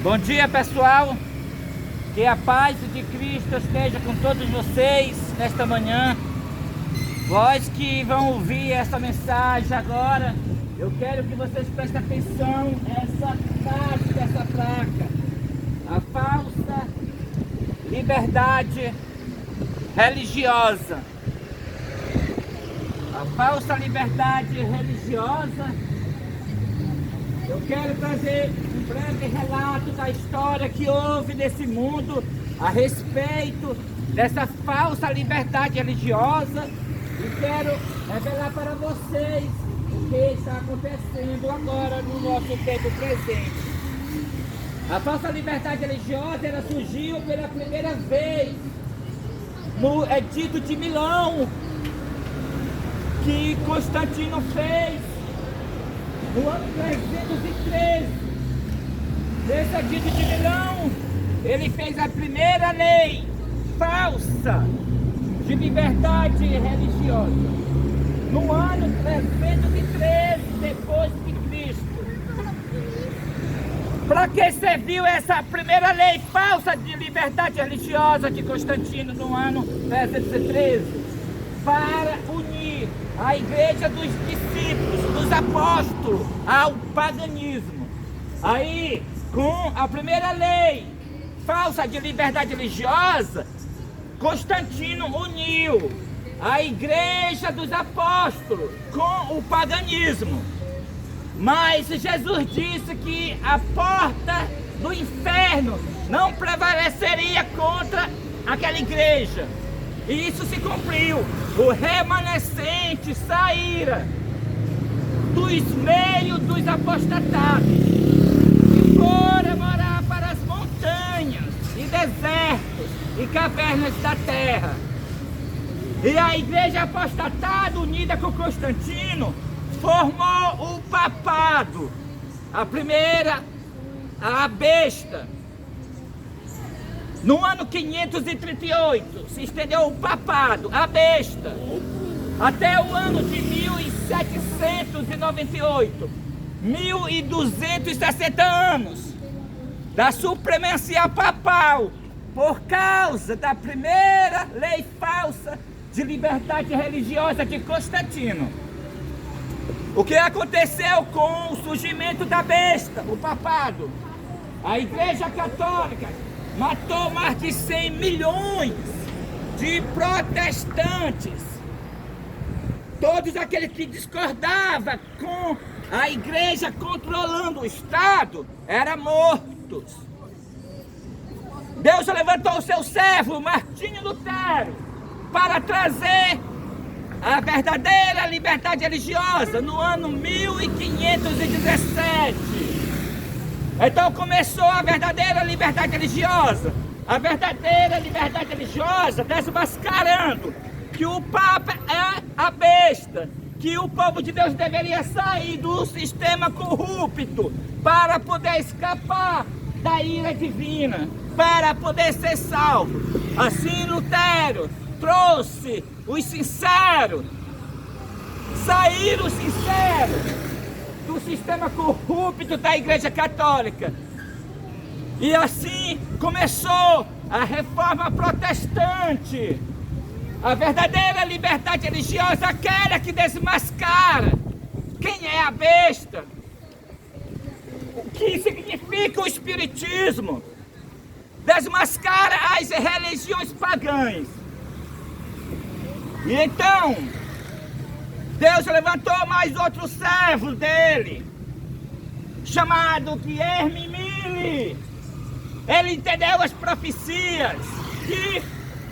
Bom dia, pessoal. Que a paz de Cristo esteja com todos vocês nesta manhã. Vós que vão ouvir essa mensagem agora, eu quero que vocês prestem atenção nessa parte dessa placa. A falsa liberdade religiosa. A falsa liberdade religiosa. Eu quero trazer um breve relato da história que houve nesse mundo a respeito dessa falsa liberdade religiosa e quero revelar para vocês o que está acontecendo agora no nosso tempo presente. A falsa liberdade religiosa ela surgiu pela primeira vez no Edito de Milão, que Constantino fez no ano 313. Nesse Edito de Milão, ele fez a primeira lei falsa de liberdade religiosa. No ano 313 depois de Cristo. Para que serviu essa primeira lei falsa de liberdade religiosa de Constantino no ano 313? Para unir a igreja dos discípulos, dos apóstolos, ao paganismo. Aí, com a primeira lei falsa de liberdade religiosa, Constantino uniu a igreja dos apóstolos com o paganismo. Mas Jesus disse que a porta do inferno não prevaleceria contra aquela igreja. E isso se cumpriu. O remanescente saíra dos meios dos apostatados e fora morar para as montanhas e desertos e cavernas da terra. E a igreja apostatada, unida com Constantino, formou o papado. A primeira, a besta. No ano 538 se estendeu o papado, a besta, até o ano de 1798, 1260 anos da supremacia papal, por causa da primeira lei falsa de liberdade religiosa de Constantino. O que aconteceu com o surgimento da besta, o papado? A Igreja Católica matou mais de 100 milhões de protestantes. Todos aqueles que discordavam com a igreja controlando o Estado eram mortos. Deus levantou o seu servo, Martinho Lutero, para trazer a verdadeira liberdade religiosa no ano 1517. Então começou a verdadeira liberdade religiosa. A verdadeira liberdade religiosa desmascarando que o Papa é a besta, que o povo de Deus deveria sair do sistema corrupto para poder escapar da ira divina, para poder ser salvo. Assim Lutero trouxe os sinceros, saíram os sinceros do sistema corrupto da Igreja Católica. E assim começou a reforma protestante. A verdadeira liberdade religiosa, aquela que desmascara quem é a besta, o que significa o espiritismo, desmascara as religiões pagãs. E então Deus levantou mais outro servo dele, chamado Guilherme Mille. Ele entendeu as profecias que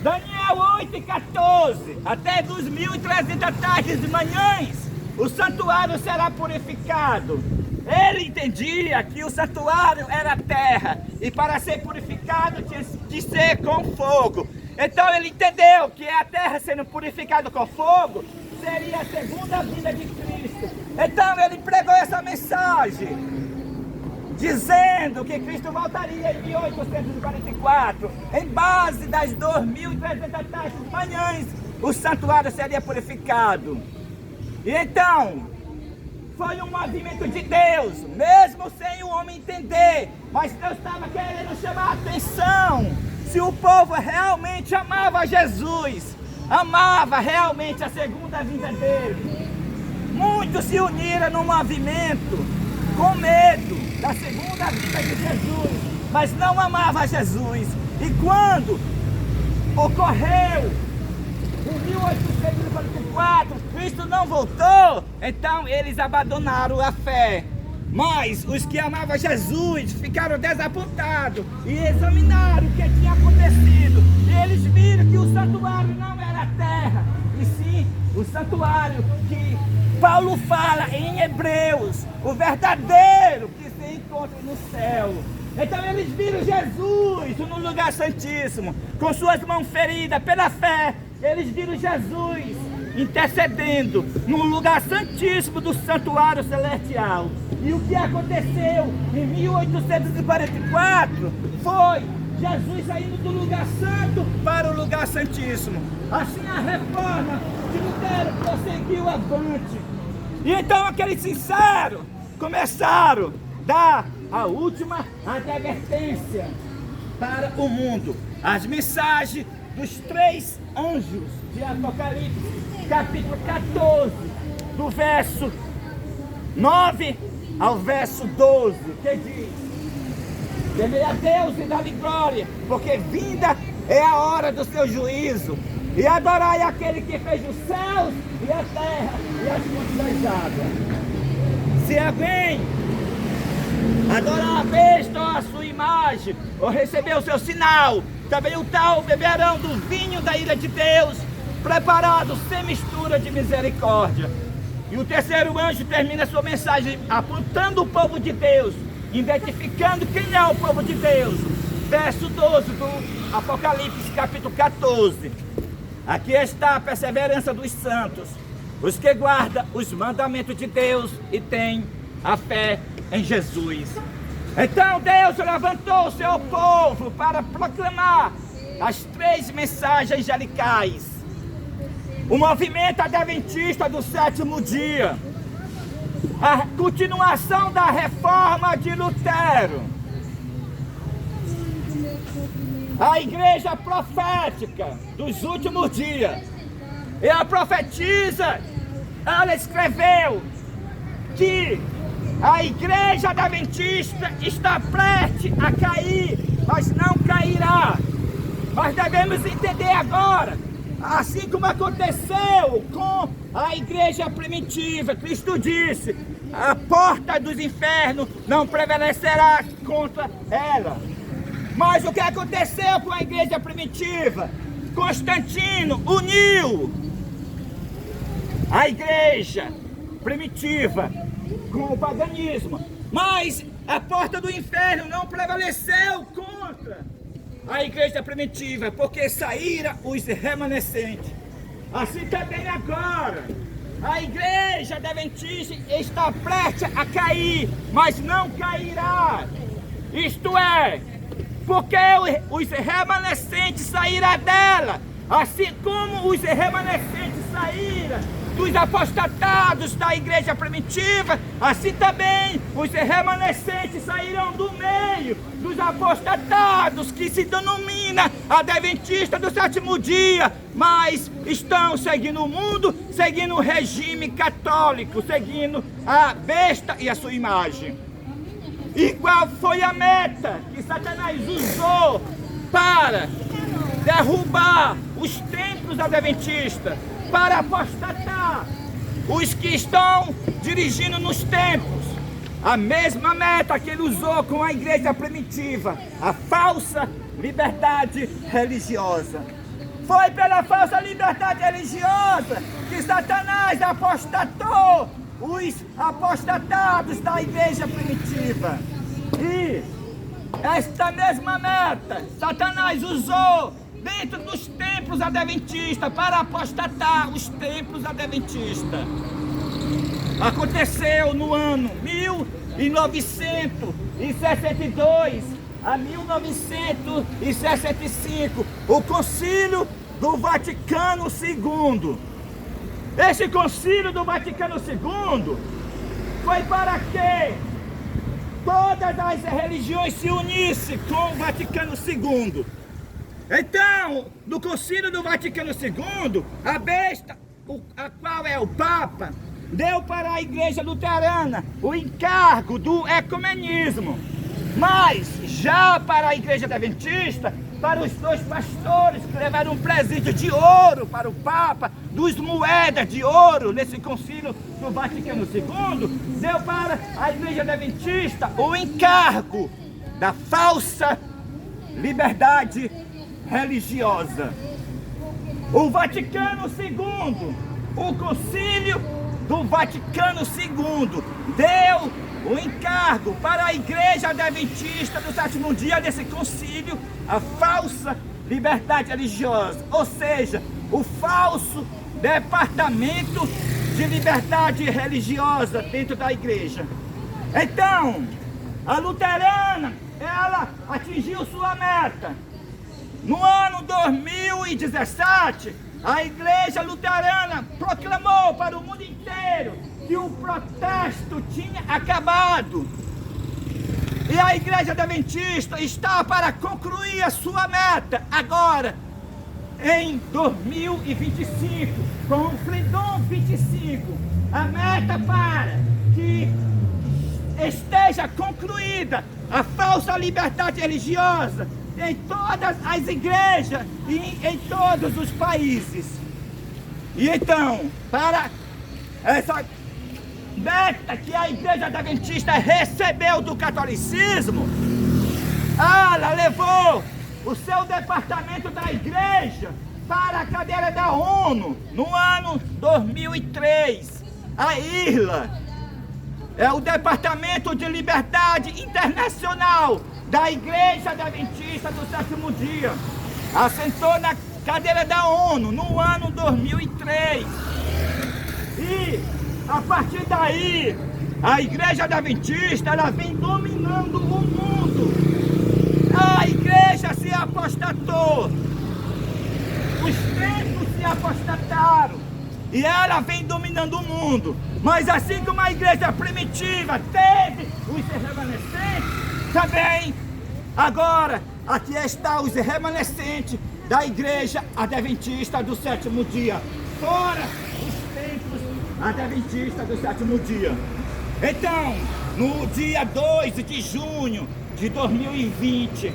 Daniel 8:14, até 2.300 tardes e manhãs, o santuário será purificado. Ele entendia que o santuário era a terra, e para ser purificado tinha de ser com fogo. Então ele entendeu que a terra sendo purificada com fogo seria a segunda vinda de Cristo. Então ele pregou essa mensagem, dizendo que Cristo voltaria em 1844. Em base das 2.300 taxas manhãs, o santuário seria purificado. E então, foi um movimento de Deus, mesmo sem o homem entender. Mas Deus estava atenção se o povo realmente amava Jesus, amava realmente a segunda vinda dele. Muitos se uniram no movimento com medo da segunda vinda de Jesus, mas não amava Jesus. E quando ocorreu em 1844, Cristo não voltou, então eles abandonaram a fé. Mas os que amavam Jesus ficaram desapontados e examinaram o que tinha acontecido. E eles viram que o santuário não era a terra, e sim o santuário que Paulo fala em Hebreus, o verdadeiro que se encontra no céu. Então eles viram Jesus no lugar santíssimo, com suas mãos feridas pela fé. Eles viram Jesus intercedendo no lugar santíssimo do santuário celestial. E o que aconteceu em 1844 foi Jesus saindo do lugar santo para o lugar santíssimo. Assim a reforma de Lutero prosseguiu avante. E então aqueles sinceros começaram a dar a última advertência para o mundo. As mensagens dos 3 anjos de Apocalipse, capítulo 14, do verso 9 ao verso 12, que diz: temei a Deus e dá-lhe glória, porque vinda é a hora do seu juízo, e adorai aquele que fez os céus e a terra e as fontes das águas. Se alguém adorar a besta ou a sua imagem, ou receber o seu sinal, também o tal beberão do vinho da ira de Deus, preparado sem mistura de misericórdia. E o terceiro anjo termina sua mensagem apontando o povo de Deus, identificando quem é o povo de Deus. Verso 12 do Apocalipse, capítulo 14. Aqui está a perseverança dos santos, os que guardam os mandamentos de Deus e têm a fé em Jesus. Então Deus levantou o seu povo para proclamar as 3 mensagens angelicais. O movimento adventista do 7º dia, a continuação da reforma de Lutero, a igreja profética dos últimos dias. E a profetisa, ela escreveu que a igreja adventista está prestes a cair, mas não cairá. Nós devemos entender agora, assim como aconteceu com a igreja primitiva, Cristo disse: a porta dos infernos não prevalecerá contra ela. Mas o que aconteceu com a igreja primitiva? Constantino uniu a igreja primitiva com o paganismo, mas a porta do inferno não prevaleceu contra a igreja primitiva, porque saíram os remanescentes. Assim também agora, a igreja adventista está prestes a cair, mas não cairá. Isto é, porque os remanescentes saíram dela, assim como os remanescentes saíram dos apostatados da igreja primitiva, assim também os remanescentes saíram do meio dos apostatados que se denomina adventista do 7º dia, mas estão seguindo o mundo, seguindo o regime católico, seguindo a besta e a sua imagem. E qual foi a meta que Satanás usou para derrubar os templos adventistas, para apostatar os que estão dirigindo nos templos? A mesma meta que ele usou com a igreja primitiva, a falsa liberdade religiosa. Foi pela falsa liberdade religiosa que Satanás apostatou os apostatados da igreja primitiva. E esta mesma meta Satanás usou dentro dos templos adventistas para apostatar os templos adventistas. Aconteceu no ano 1962 a 1965 o Concílio do Vaticano II. Esse Concílio do Vaticano II foi para que toda todas as religiões se unissem com o Vaticano II. Então, no Concílio do Vaticano II, a besta, a qual é o Papa, deu para a Igreja Luterana o encargo do ecumenismo. Mas, já para a Igreja Adventista, para os dois pastores que levaram um presente de ouro para o Papa, duas moedas de ouro nesse Concílio do Vaticano II, deu para a Igreja Adventista o encargo da falsa liberdade religiosa. O Vaticano II, o Concílio do Vaticano II, deu o encargo para a Igreja Adventista do Sétimo Dia desse concílio, a falsa liberdade religiosa, ou seja, o falso departamento de liberdade religiosa dentro da igreja. Então, a luterana, ela atingiu sua meta. No ano 2017, a Igreja Luterana proclamou para o mundo inteiro que o protesto tinha acabado. E a Igreja Adventista está para concluir a sua meta agora, em 2025, com o Freedom 25. A meta para que esteja concluída a falsa liberdade religiosa em todas as igrejas e em todos os países. E então, para essa meta que a Igreja Adventista recebeu do catolicismo, ela levou o seu departamento da igreja para a cadeira da ONU no ano 2003. A IRLA é o Departamento de Liberdade Internacional da Igreja Adventista do Sétimo Dia. Assentou na cadeira da ONU no ano 2003. E a partir daí, a Igreja Adventista ela vem dominando o mundo. A igreja se apostatou. Os templos se apostataram. E ela vem dominando o mundo. Mas assim como a igreja primitiva teve os remanescentes, também agora aqui está os remanescentes da Igreja Adventista do Sétimo Dia, fora os templos adventistas do Sétimo Dia. Então, no dia 2 de junho de 2020,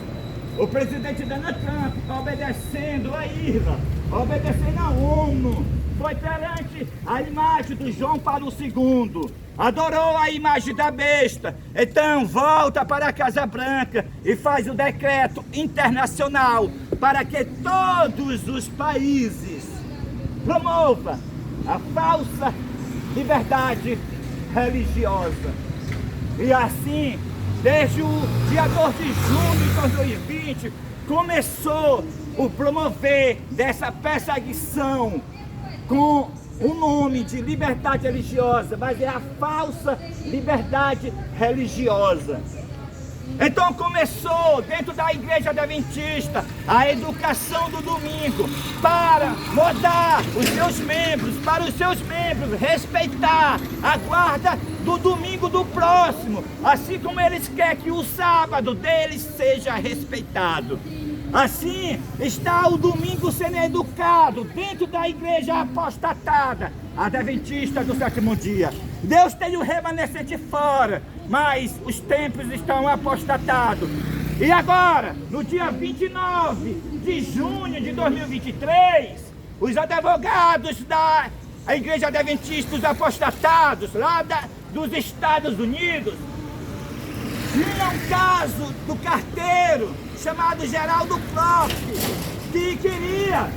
o presidente Donald Trump, obedecendo a IRLA, obedecendo a ONU, foi perante a imagem do João Paulo II, adorou a imagem da besta. Então volta para a Casa Branca e faz o decreto internacional para que todos os países promovam a falsa liberdade religiosa. E assim, desde o dia 2 de junho de 2020, começou o promover dessa perseguição com o nome de liberdade religiosa, mas é a falsa liberdade religiosa. Então começou dentro da Igreja Adventista a educação do domingo para mudar os seus membros, para os seus membros respeitar a guarda do domingo do próximo, assim como eles querem que o sábado deles seja respeitado. Assim está o domingo sendo educado dentro da igreja apostatada, adventista do sétimo dia. Deus tem o remanescente fora, mas os templos estão apostatados. E agora, no dia 29 de junho de 2023, os advogados da Igreja Adventista dos Apostatados, lá dos Estados Unidos, tinha um caso do carteiro chamado Geraldo Klopp, que queria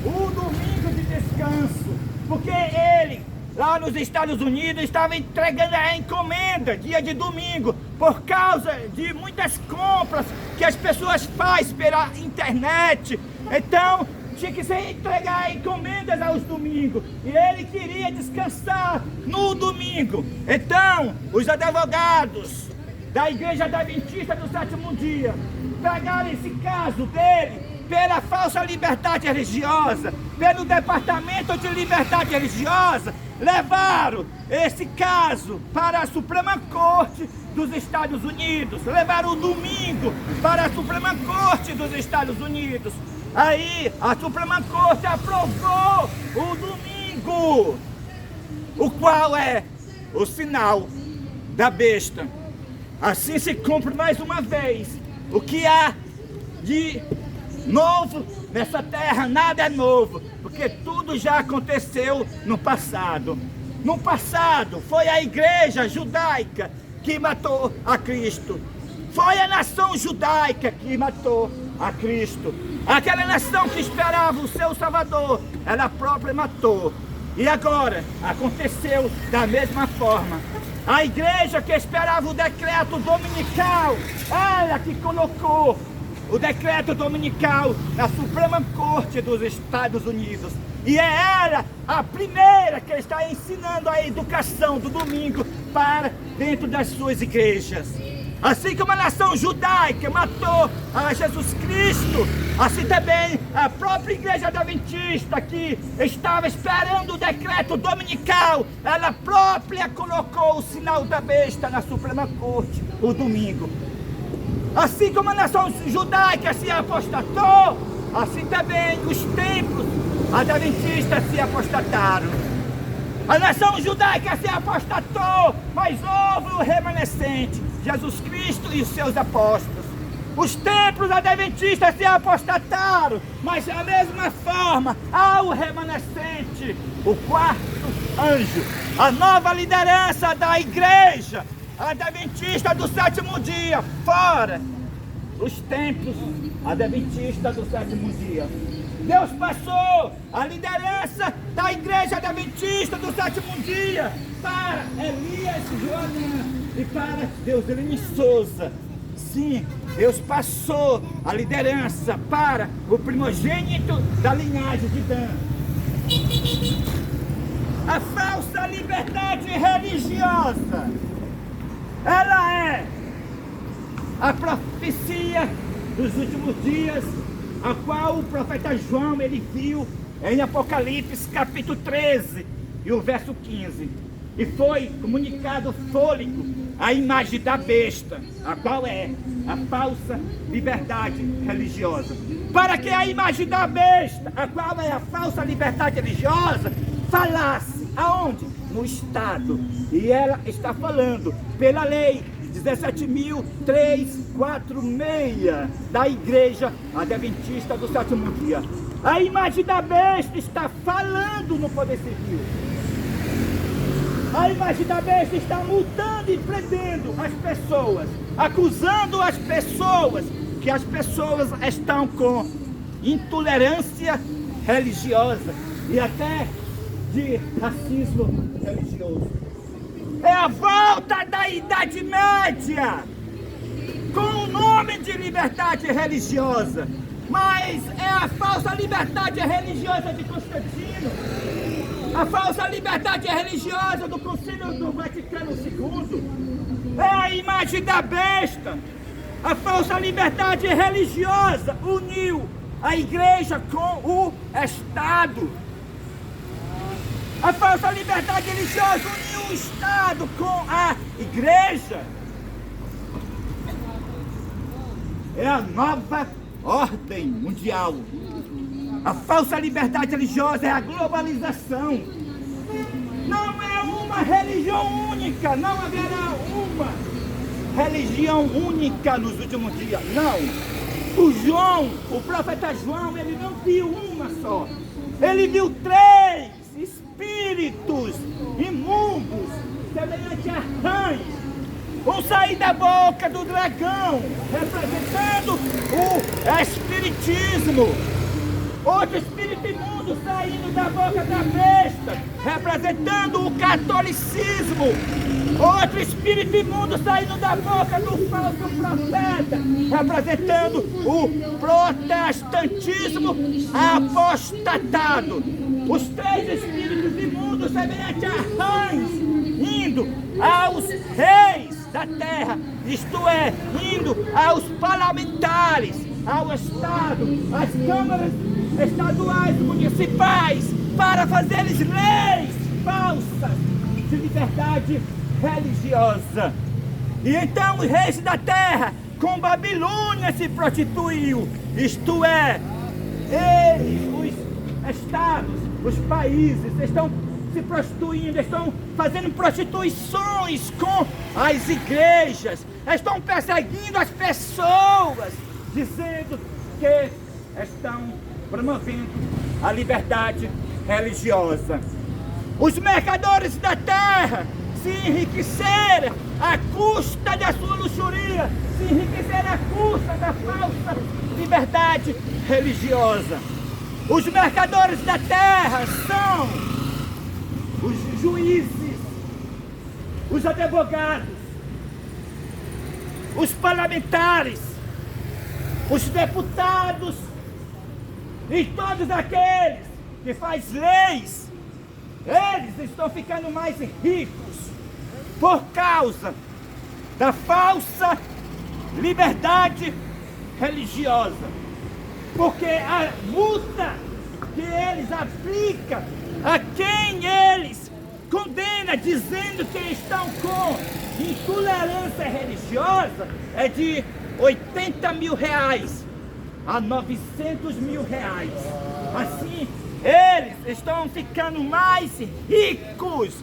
o domingo de descanso, porque ele, lá nos Estados Unidos, estava entregando a encomenda dia de domingo, por causa de muitas compras que as pessoas fazem pela internet. Então, tinha que ser entregar encomendas aos domingos, e ele queria descansar no domingo. Então, os advogados da Igreja Adventista do Sétimo Dia pegaram esse caso dele pela falsa liberdade religiosa, pelo Departamento de Liberdade Religiosa, levaram esse caso para a Suprema Corte dos Estados Unidos, levaram o domingo para a Suprema Corte dos Estados Unidos. Aí a Suprema Corte aprovou o domingo, o qual é o sinal da besta. Assim se cumpre mais uma vez o que há de novo nessa terra. Nada é novo, porque tudo já aconteceu no passado. No passado foi a igreja judaica que matou a Cristo. Foi a nação judaica que matou a Cristo. Aquela nação que esperava o seu Salvador, ela própria matou. E agora aconteceu da mesma forma. A igreja que esperava o decreto dominical, ela que colocou o decreto dominical na Suprema Corte dos Estados Unidos. E é ela a primeira que está ensinando a educação do domingo para dentro das suas igrejas. Assim como a nação judaica matou a Jesus Cristo, assim também a própria igreja adventista, que estava esperando o decreto dominical, ela própria colocou o sinal da besta na Suprema Corte o domingo. Assim como a nação judaica se apostatou, assim também os templos adventistas se apostataram. A nação judaica se apostatou, mas houve o remanescente, Jesus Cristo e os seus apóstolos. Os templos adventistas se apostataram, mas da mesma forma há o remanescente, o quarto anjo, a nova liderança da igreja adventista do sétimo dia, fora os templos adventistas do sétimo dia. Deus passou a liderança da igreja adventista do sétimo dia para Elias Joanã e para Deuselene Souza. Sim, Deus passou a liderança para o primogênito da linhagem de Dan. A falsa liberdade religiosa, ela é a profecia dos últimos dias, a qual o profeta João ele viu em Apocalipse capítulo 13 e o verso 15. E foi comunicado fôlego a imagem da besta, a qual é a falsa liberdade religiosa. Para que a imagem da besta, a qual é a falsa liberdade religiosa, falasse aonde? No Estado. E ela está falando pela lei 17.346 da igreja adventista do sétimo dia. A imagem da besta está falando no poder civil. A imagem da besta está multando e prendendo as pessoas, acusando as pessoas que as pessoas estão com intolerância religiosa e até de racismo religioso. É a volta da Idade Média, com o nome de liberdade religiosa, mas é a falsa liberdade religiosa de Constantino, a falsa liberdade religiosa do Concílio do Vaticano II, é a imagem da besta. A falsa liberdade religiosa uniu a igreja com o Estado. A falsa liberdade religiosa uniu o Estado com a igreja. É a nova ordem mundial. A falsa liberdade religiosa é a globalização. Não é uma religião única, não haverá uma religião única nos últimos dias, não. O profeta João, ele não viu uma só. Ele viu 3 espíritos imundos, semelhantes a rãs, vão sair da boca do dragão, representando o espiritismo. Outro espírito imundo saindo da boca da besta, representando o catolicismo. Outro espírito imundo saindo da boca do falso profeta, representando o protestantismo apostatado. Os 3 espíritos imundos semelhantes a rãs, indo aos reis da terra, isto é, indo aos parlamentares, ao Estado, às câmaras estaduais, municipais, para fazer leis falsas de liberdade religiosa. E então os reis da terra com Babilônia se prostituiu, isto é, eles, os estados, os países, estão se prostituindo, estão fazendo prostituições com as igrejas, estão perseguindo as pessoas, dizendo que estão promovendo a liberdade religiosa. Os mercadores da terra se enriqueceram à custa da sua luxúria, se enriqueceram à custa da falsa liberdade religiosa. Os mercadores da terra são os juízes, os advogados, os parlamentares, os deputados e todos aqueles que fazem leis. Eles estão ficando mais ricos por causa da falsa liberdade religiosa. Porque a multa que eles aplicam a quem eles condenam, dizendo que estão com intolerância religiosa, é de 80 mil reais a 900 mil reais. Assim, eles estão ficando mais ricos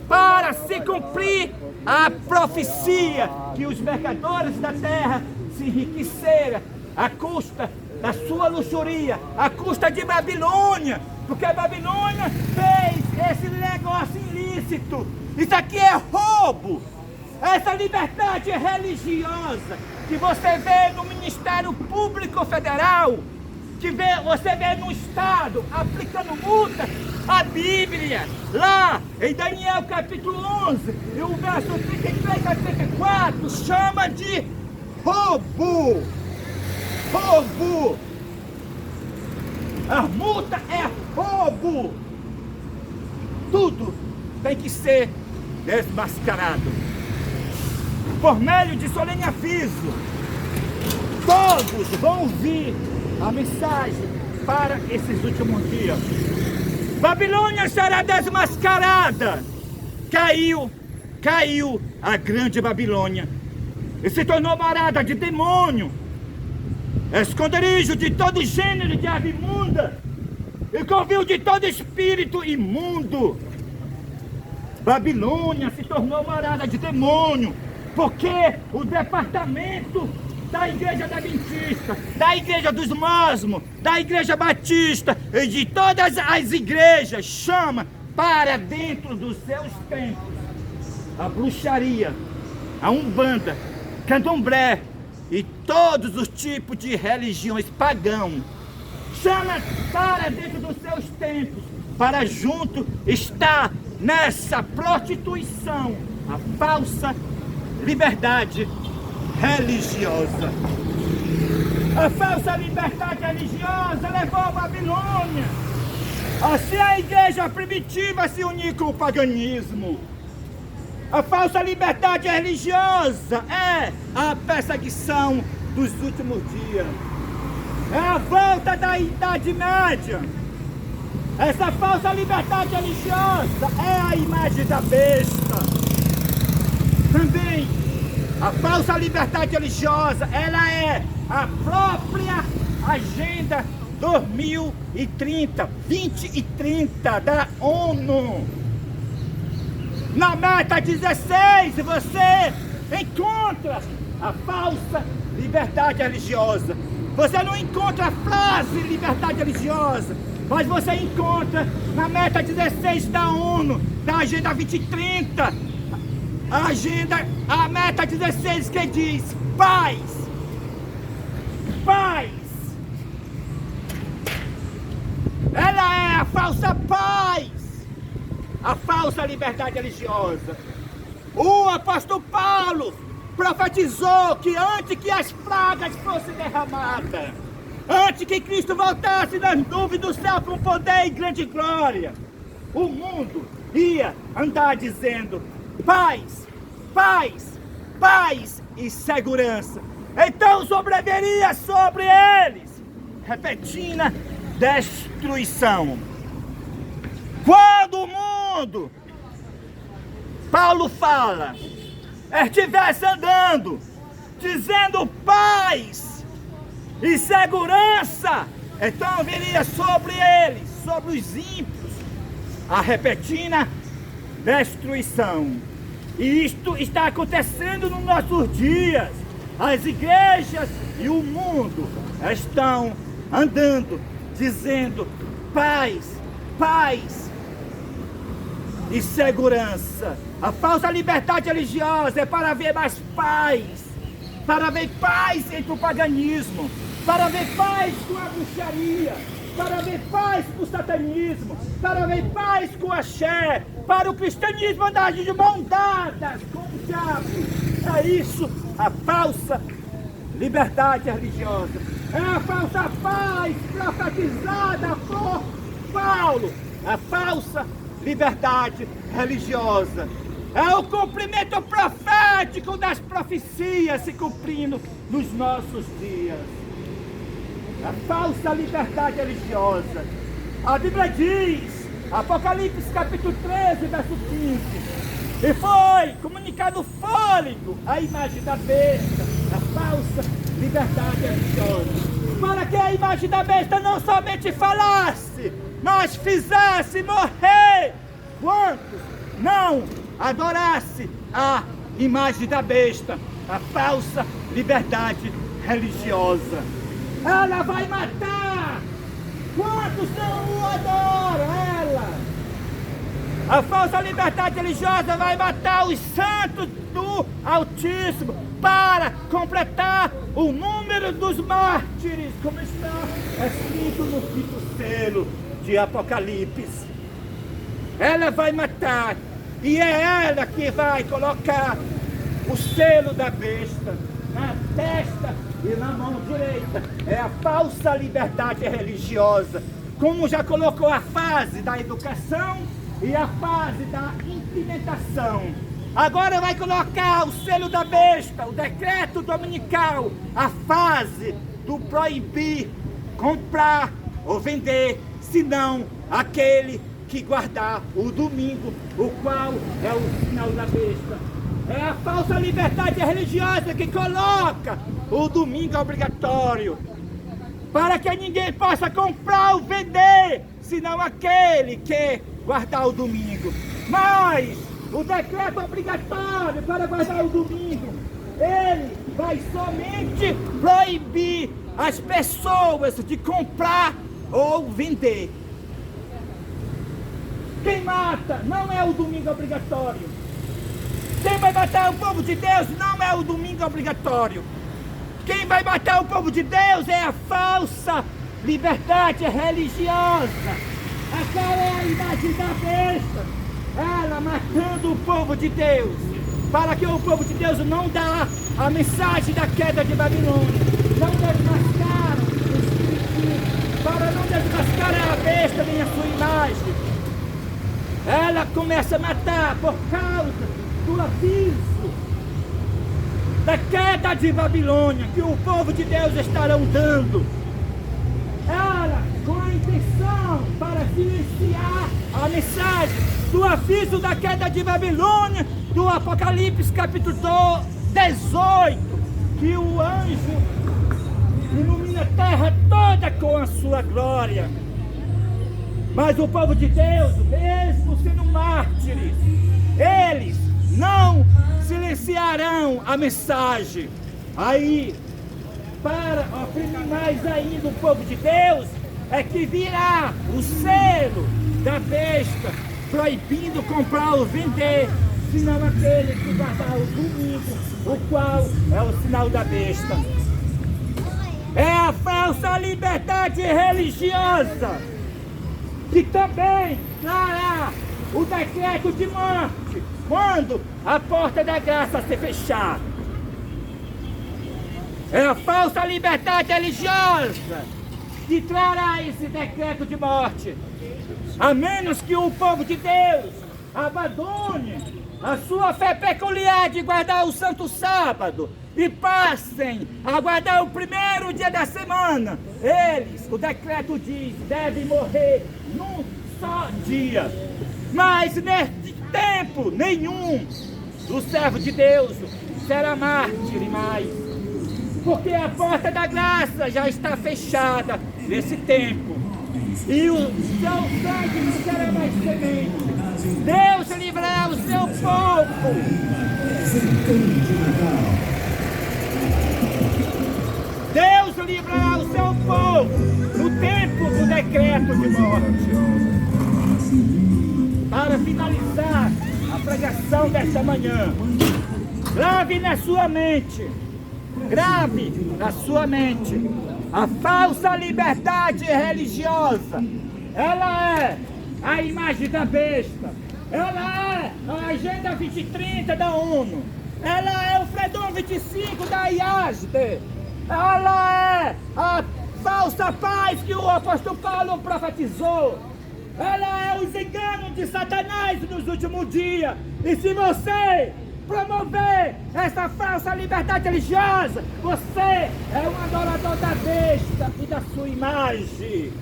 para se cumprir a profecia que os mercadores da terra se enriqueceram à custa da sua luxúria, à custa de Babilônia, porque a Babilônia fez esse negócio ilícito. Isso aqui é roubo. Essa liberdade religiosa que você vê no Ministério Público Federal, que você vê no Estado aplicando multa, a Bíblia, lá em Daniel capítulo 11, e o verso 33 a 34, chama de roubo. Roubo. A multa é roubo. Tudo tem que ser desmascarado. Por meio de solene aviso, todos vão ouvir a mensagem para esses últimos dias. Babilônia será desmascarada. Caiu a grande Babilônia e se tornou morada de demônio, esconderijo de todo gênero de ave imunda e covil de todo espírito imundo. Babilônia se tornou morada de demônio, porque o departamento da Igreja Adventista, da Igreja dos Mosmos, da Igreja Batista e de todas as igrejas chama para dentro dos seus templos a bruxaria, a umbanda, candomblé e todos os tipos de religiões pagãos. Chama para dentro dos seus templos, para junto estar nessa prostituição, a falsa liberdade religiosa. A falsa liberdade religiosa levou a Babilônia. Assim a igreja primitiva se uniu com o paganismo. A falsa liberdade religiosa é a perseguição dos últimos dias. É a volta da Idade Média. Essa falsa liberdade religiosa é a imagem da besta. Também a falsa liberdade religiosa, ela é a própria Agenda 2030 da ONU. Na meta 16 você encontra a falsa liberdade religiosa. Você não encontra a frase liberdade religiosa, mas você encontra na meta 16 da ONU, da Agenda 2030, a meta 16 que diz paz. Paz. Ela é a falsa paz, a falsa liberdade religiosa. O apóstolo Paulo profetizou que antes que as pragas fossem derramadas, antes que Cristo voltasse das nuvens do céu com poder e grande glória, o mundo ia andar dizendo paz, paz, paz e segurança. Então sobreviria sobre eles repentina destruição. Quando o mundo Paulo fala, estivesse andando, dizendo paz e segurança, então viria sobre eles, sobre os ímpios, a repentina destruição. E isto está acontecendo nos nossos dias. As igrejas e o mundo estão andando, dizendo paz, paz e segurança. A falsa liberdade religiosa é para ver mais paz, para ver paz entre o paganismo, para ver paz com a bruxaria, para ver paz com o satanismo, para ver paz com a axé, para o cristianismo andar de mão dadas com o diabo. É isso a falsa liberdade religiosa. É a falsa paz profetizada por Paulo. A falsa liberdade religiosa. É o cumprimento profético das profecias se cumprindo nos nossos dias. A falsa liberdade religiosa. A Bíblia diz, Apocalipse capítulo 13, verso 15, e foi comunicado fôlego a imagem da besta, a falsa liberdade religiosa, para que a imagem da besta não somente falasse, mas fizesse morrer quantos não adorasse a imagem da besta, a falsa liberdade religiosa. Ela vai matar quantos não o adoram, ela. A falsa liberdade religiosa vai matar os santos do Altíssimo para completar o número dos mártires, como está escrito no quinto selo de Apocalipse. Ela vai matar, e é ela que vai colocar o selo da besta na testa e na mão direita. É a falsa liberdade religiosa, como já colocou a fase da educação e a fase da implementação. Agora vai colocar o selo da besta, o decreto dominical, a fase do proibir comprar ou vender, senão aquele que guardar o domingo, o qual é o sinal da besta. É a falsa liberdade religiosa que coloca o domingo obrigatório, para que ninguém possa comprar ou vender, senão aquele que guardar o domingo. Mas o decreto obrigatório para guardar o domingo, ele vai somente proibir as pessoas de comprar ou vender. Quem mata não é o domingo obrigatório. Quem vai matar o povo de Deus não é o domingo obrigatório. Quem vai matar o povo de Deus é a falsa liberdade religiosa. Aquela é a imagem da besta. Ela matando o povo de Deus, para que o povo de Deus não dá a mensagem da queda de Babilônia, não desmascara o espírito, para não desmascarar a besta nem a sua imagem. Ela começa a matar por causa do aviso da queda de Babilônia que o povo de Deus estarão dando. Ela com a intenção para silenciar a mensagem do aviso da queda de Babilônia, do Apocalipse capítulo 18, que o anjo ilumina a terra toda com a sua glória. Mas o povo de Deus, mesmo sendo mártires, eles não silenciarão a mensagem. Aí, para oprimir mais ainda o povo de Deus, é que virá o selo da besta, proibindo comprar ou vender, senão aquele que guardar o domingo, o qual é o sinal da besta. É a falsa liberdade religiosa, que também trará o decreto de morte quando a porta da graça se fechar. É a falsa liberdade religiosa que trará esse decreto de morte, a menos que o povo de Deus abandone a sua fé peculiar de guardar o santo sábado e passem a guardar o primeiro dia da semana. Eles, o decreto diz, devem morrer num só dia. Mas tempo nenhum o servo de Deus será mártir mais, porque a porta da graça já está fechada nesse tempo, e o seu sangue não será mais semente. Deus livrará o seu povo. Deus livrará o seu povo no tempo do decreto de morte. Para finalizar a pregação desta manhã, grave na sua mente, a falsa liberdade religiosa. Ela é a imagem da besta, ela é a Agenda 2030 da ONU, ela é o Fredon 25 da IASD, ela é a falsa paz que o apóstolo Paulo profetizou, ela é os enganos de Satanás nos últimos dias. E se você promover essa falsa liberdade religiosa, você é um adorador da besta e da sua imagem.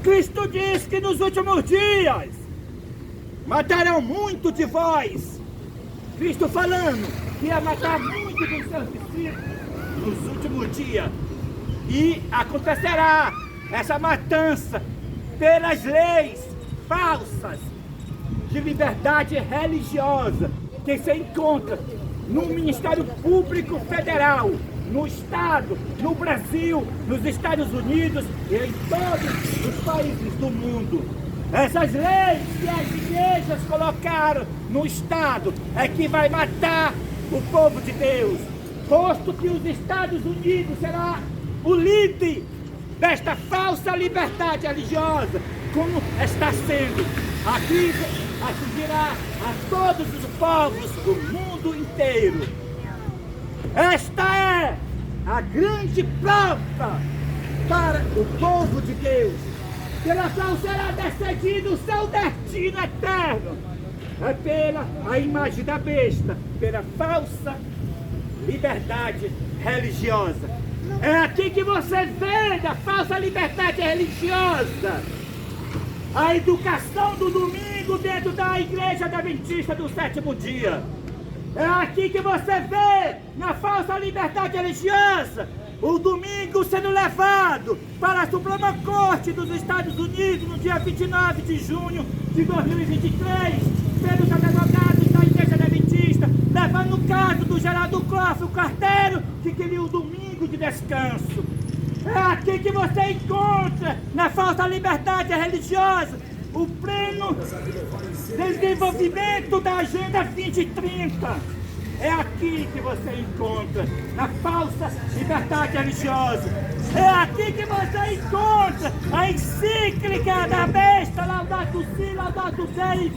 Cristo diz que nos últimos dias matarão muito de vós. Cristo falando que ia matar muito dos seus discípulos nos últimos dias. E acontecerá essa matança pelas leis falsas de liberdade religiosa que se encontra no Ministério Público Federal, no Estado, no Brasil, nos Estados Unidos e em todos os países do mundo. Essas leis que as igrejas colocaram no Estado é que vai matar o povo de Deus, posto que os Estados Unidos será o líder desta falsa liberdade religiosa, como está sendo. Aqui atingirá a todos os povos do mundo inteiro. Esta é a grande prova para o povo de Deus, pela qual será decidido o seu destino eterno. É pela a imagem da besta, pela falsa liberdade religiosa. É aqui que você vê a falsa liberdade religiosa. A educação do domingo dentro da igreja adventista do sétimo dia. É aqui que você vê, na falsa liberdade religiosa, o domingo sendo levado para a Suprema Corte dos Estados Unidos no dia 29 de junho de 2023, pelos advogados da igreja adventista, levando o caso do Geraldo Costa, o carteiro que queria o domingo de descanso. É aqui que você encontra, na falsa liberdade religiosa, o pleno desenvolvimento da Agenda 2030. É aqui que você encontra, na falsa liberdade religiosa. É aqui que você encontra a encíclica da besta, Laudato Si, Laudato Dei,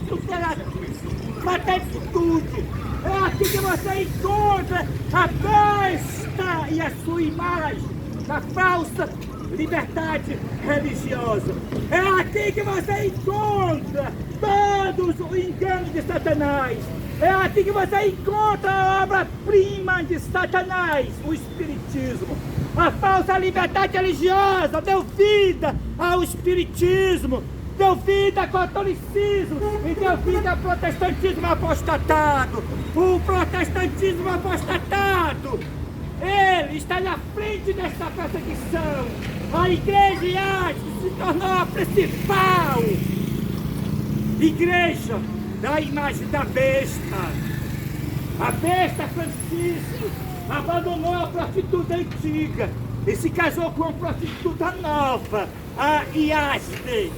Fraternitude. É aqui que você encontra a besta e a sua imagem, na falsa liberdade religiosa. É aqui que você encontra todos os enganos de Satanás. É aqui que você encontra a obra-prima de Satanás, o Espiritismo. A falsa liberdade religiosa deu vida ao Espiritismo, deu vida ao catolicismo e deu vida ao protestantismo apostatado. O protestantismo apostatado, ele está na frente dessa perseguição. A igreja se tornou a principal igreja da imagem da besta. A besta Francisco abandonou a prostituta antiga e se casou com uma prostituta nova, a IASD.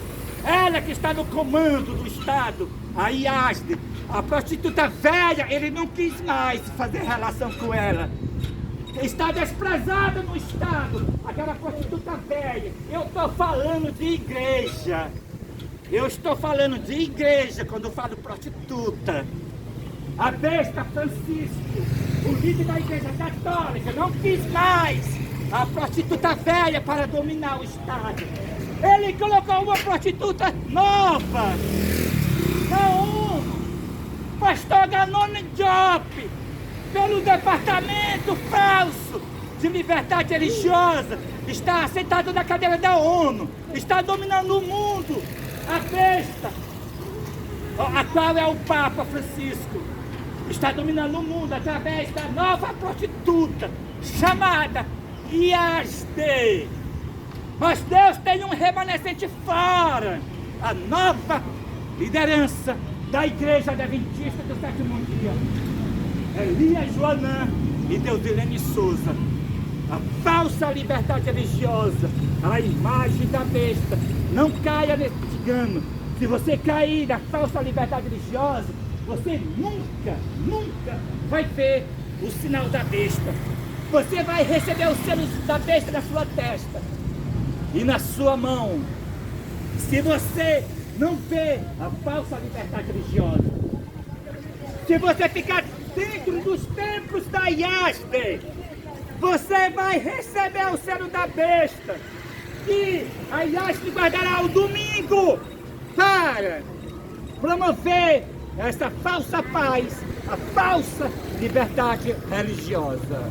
Ela que está no comando do Estado, a IASD. A prostituta velha, ele não quis mais fazer relação com ela. Está desprezada no Estado, aquela prostituta velha. Eu estou falando de igreja. Eu estou falando de igreja quando eu falo prostituta. A besta Francisco, o líder da igreja católica, não quis mais a prostituta velha para dominar o Estado. Ele colocou uma prostituta nova. Não, pastor Ganone Diop, pelo departamento falso de liberdade religiosa, está sentado na cadeira da ONU, está dominando o mundo. A besta a qual é o Papa Francisco, está dominando o mundo através da nova prostituta chamada Yazde. Mas Deus tem um remanescente fora, a nova liderança da Igreja Adventista do Sétimo Dia, Elias Joanã e Deusilene Souza. A falsa liberdade religiosa, a imagem da besta. Não caia nesse engano. Se você cair na falsa liberdade religiosa, você nunca vai ver o sinal da besta. Você vai receber o selo da besta na sua testa e na sua mão. Se você não vê a falsa liberdade religiosa, se você ficar dentro dos templos da Yazde, você vai receber o selo da besta. E a Yazde guardará o domingo para promover essa falsa paz, a falsa liberdade religiosa.